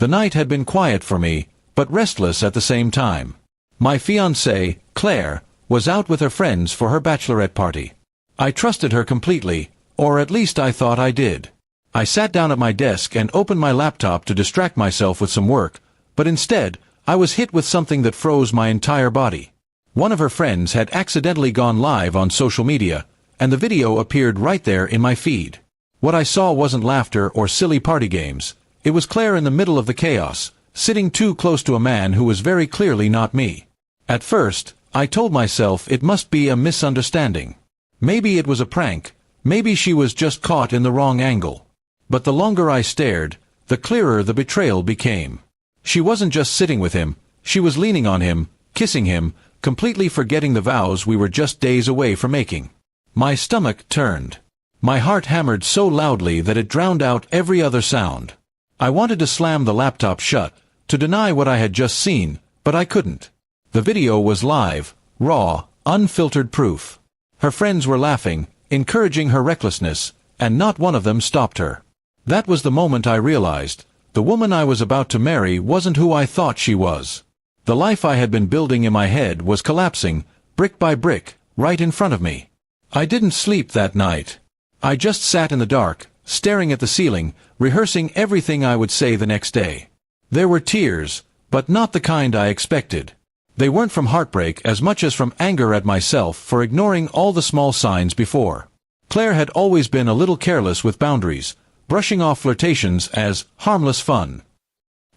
The night had been quiet for me, but restless at the same time. My fiancée, Claire, was out with her friends for her bachelorette party. I trusted her completely, or at least I thought I did. I sat down at my desk and opened my laptop to distract myself with some work, but instead, I was hit with something that froze my entire body. One of her friends had accidentally gone live on social media, and the video appeared right there in my feed. What I saw wasn't laughter or silly party games. It was Claire in the middle of the chaos, sitting too close to a man who was very clearly not me. At first, I told myself it must be a misunderstanding. Maybe it was a prank, maybe she was just caught in the wrong angle. But the longer I stared, the clearer the betrayal became. She wasn't just sitting with him, she was leaning on him, kissing him, completely forgetting the vows we were just days away from making. My stomach turned. My heart hammered so loudly that it drowned out every other sound. I wanted to slam the laptop shut, to deny what I had just seen, but I couldn't. The video was live, raw, unfiltered proof. Her friends were laughing, encouraging her recklessness, and not one of them stopped her. That was the moment I realized, the woman I was about to marry wasn't who I thought she was. The life I had been building in my head was collapsing, brick by brick, right in front of me. I didn't sleep that night. I just sat in the dark, staring at the ceiling, rehearsing everything I would say the next day. There were tears, but not the kind I expected. They weren't from heartbreak as much as from anger at myself for ignoring all the small signs before. Claire had always been a little careless with boundaries, brushing off flirtations as harmless fun.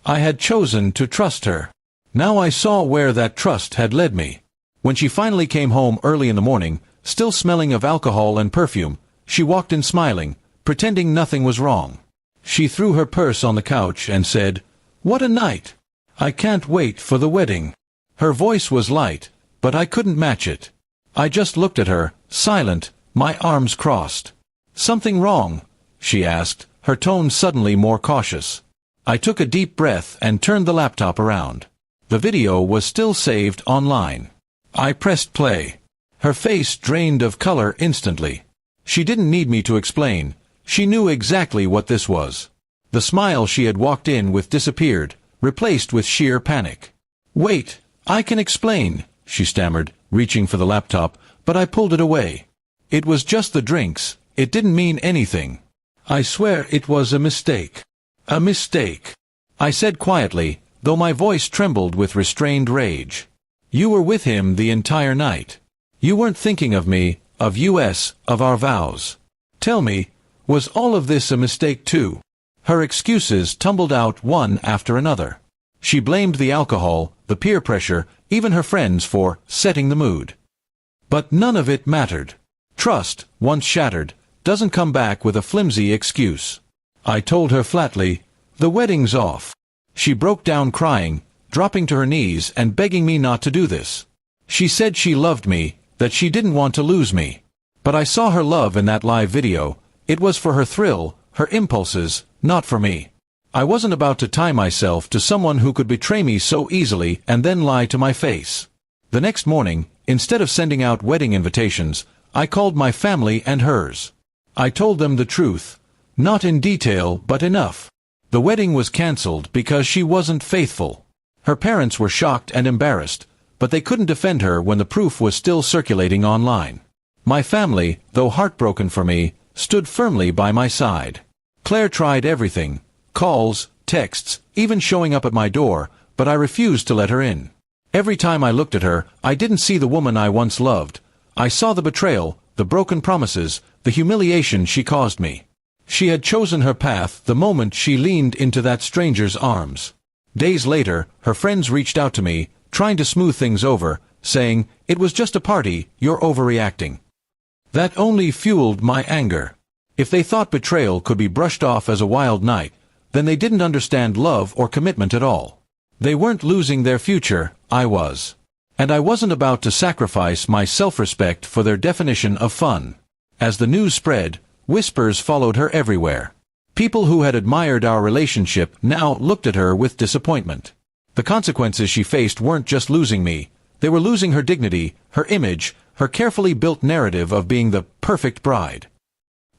I had chosen to trust her. Now I saw where that trust had led me. When she finally came home early in the morning, still smelling of alcohol and perfume, she walked in smiling, pretending nothing was wrong. She threw her purse on the couch and said, "What a night! I can't wait for the wedding." Her voice was light, but I couldn't match it. I just looked at her, silent, my arms crossed. "Something wrong?" she asked, her tone suddenly more cautious. I took a deep breath and turned the laptop around. The video was still saved online. I pressed play. Her face drained of color instantly. She didn't need me to explain. She knew exactly what this was. The smile she had walked in with disappeared, replaced with sheer panic. "Wait, I can explain," she stammered, reaching for the laptop, but I pulled it away. "It was just the drinks. It didn't mean anything. I swear it was a mistake. A mistake," I said quietly, though my voice trembled with restrained rage. "You were with him the entire night. You weren't thinking of me, of us, of our vows. Tell me, was all of this a mistake too?" Her excuses tumbled out one after another. She blamed the alcohol, the peer pressure, even her friends for setting the mood. But none of it mattered. Trust, once shattered, doesn't come back with a flimsy excuse. I told her flatly, "The wedding's off." She broke down crying, dropping to her knees and begging me not to do this. She said she loved me, that she didn't want to lose me. But I saw her love in that live video. It was for her thrill, her impulses, not for me. I wasn't about to tie myself to someone who could betray me so easily and then lie to my face. The next morning, instead of sending out wedding invitations, I called my family and hers. I told them the truth. Not in detail, but enough. The wedding was cancelled because she wasn't faithful. Her parents were shocked and embarrassed, but they couldn't defend her when the proof was still circulating online. My family, though heartbroken for me, stood firmly by my side. Claire tried everything. Calls, texts, even showing up at my door, but I refused to let her in. Every time I looked at her, I didn't see the woman I once loved. I saw the betrayal, the broken promises, the humiliation she caused me. She had chosen her path the moment she leaned into that stranger's arms. Days later, her friends reached out to me, trying to smooth things over, saying, "It was just a party, you're overreacting." That only fueled my anger. If they thought betrayal could be brushed off as a wild night, then they didn't understand love or commitment at all. They weren't losing their future, I was. And I wasn't about to sacrifice my self-respect for their definition of fun. As the news spread, whispers followed her everywhere. People who had admired our relationship now looked at her with disappointment. The consequences she faced weren't just losing me, they were losing her dignity, her image, her carefully built narrative of being the perfect bride.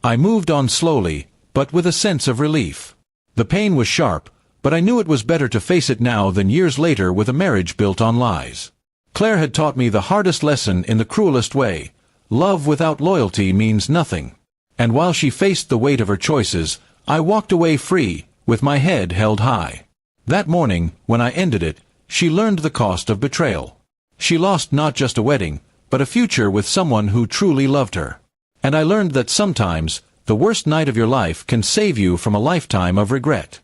I moved on slowly, but with a sense of relief. The pain was sharp, but I knew it was better to face it now than years later with a marriage built on lies. Claire had taught me the hardest lesson in the cruelest way. Love without loyalty means nothing. And while she faced the weight of her choices, I walked away free, with my head held high. That morning, when I ended it, she learned the cost of betrayal. She lost not just a wedding, but a future with someone who truly loved her. And I learned that sometimes, the worst night of your life can save you from a lifetime of regret.